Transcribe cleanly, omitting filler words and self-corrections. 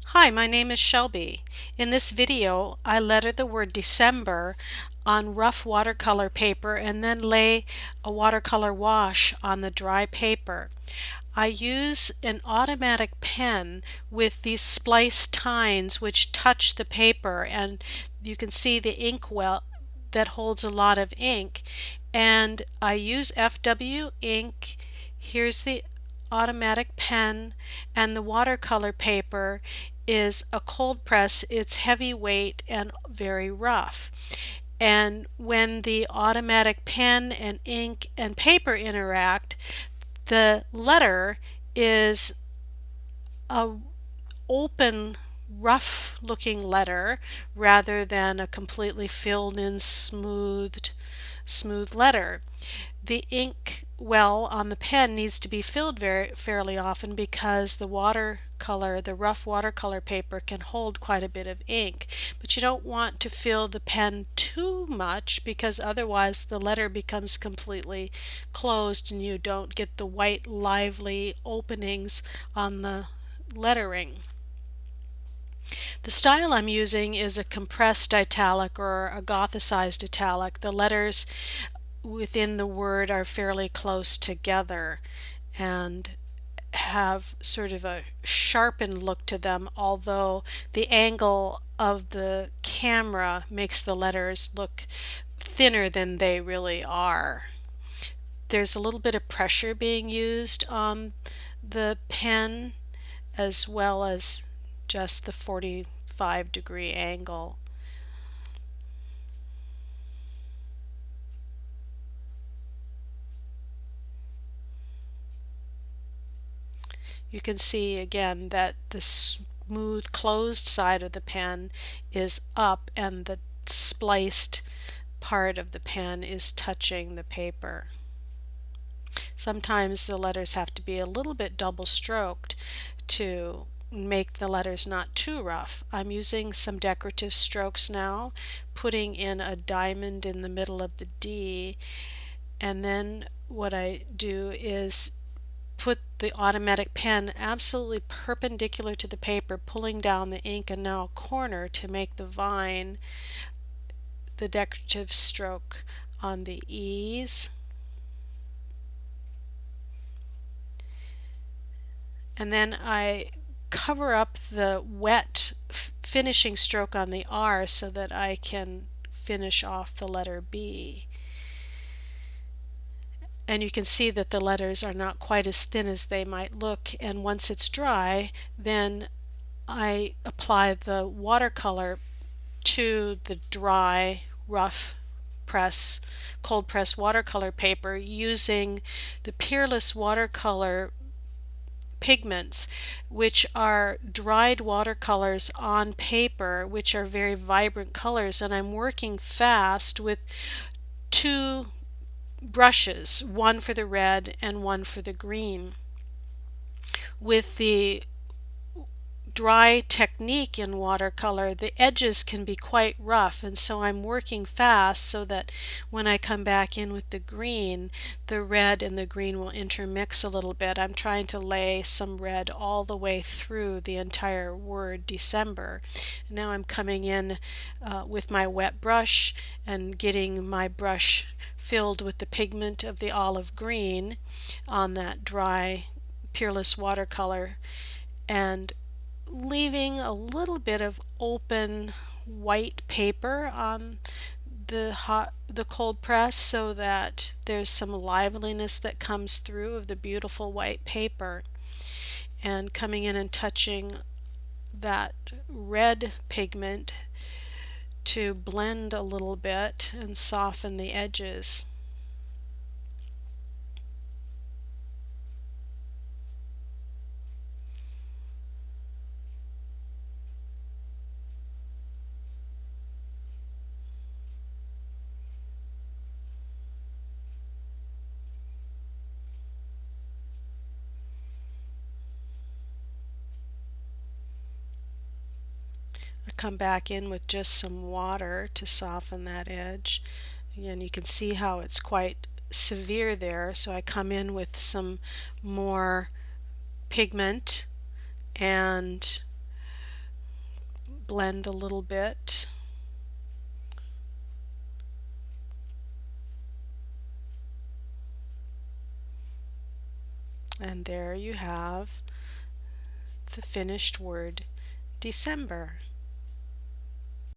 Hi, my name is Shelby. In this video, I letter the word December on rough watercolor paper and then lay a watercolor wash on the dry paper. I use an automatic pen with these spliced tines which touch the paper, and you can see the ink well that holds a lot of ink, and I use FW ink. Here's the automatic pen, and the watercolor paper is a cold press. It's heavyweight and very rough. And when the automatic pen and ink and paper interact, the letter is a open, rough looking letter rather than a completely filled in smooth letter. The ink well on the pen needs to be filled fairly often because the rough watercolor paper can hold quite a bit of ink, but you don't want to fill the pen too much because otherwise the letter becomes completely closed and you don't get the white lively openings on the lettering. The style I'm using is a compressed italic or a gothicized italic. The letters within the word are fairly close together and have sort of a sharpened look to them, although the angle of the camera makes the letters look thinner than they really are. There's a little bit of pressure being used on the pen as well as just the 45-degree angle. You can see again that the smooth closed side of the pen is up and the spliced part of the pen is touching the paper. Sometimes the letters have to be a little bit double stroked to make the letters not too rough. I'm using some decorative strokes now, putting in a diamond in the middle of the D, and then what I do is put the automatic pen absolutely perpendicular to the paper, pulling down the ink, and now a corner to make the vine the decorative stroke on the E's. And then I cover up the wet finishing stroke on the R so that I can finish off the letter B. And you can see that the letters are not quite as thin as they might look, and once it's dry, then I apply the watercolor to the dry, rough cold press watercolor paper using the Peerless watercolor pigments, which are dried watercolors on paper, which are very vibrant colors, and I'm working fast with two brushes, one for the red and one for the green. With the dry technique in watercolor, the edges can be quite rough, and so I'm working fast so that when I come back in with the green, the red and the green will intermix a little bit. I'm trying to lay some red all the way through the entire word December. Now I'm coming in with my wet brush and getting my brush filled with the pigment of the olive green on that dry Peerless watercolor, and leaving a little bit of open white paper on the cold press so that there's some liveliness that comes through of the beautiful white paper, and coming in and touching that red pigment to blend a little bit and soften the edges. I come back in with just some water to soften that edge. Again, you can see how it's quite severe there, so I come in with some more pigment and blend a little bit. And there you have the finished word December.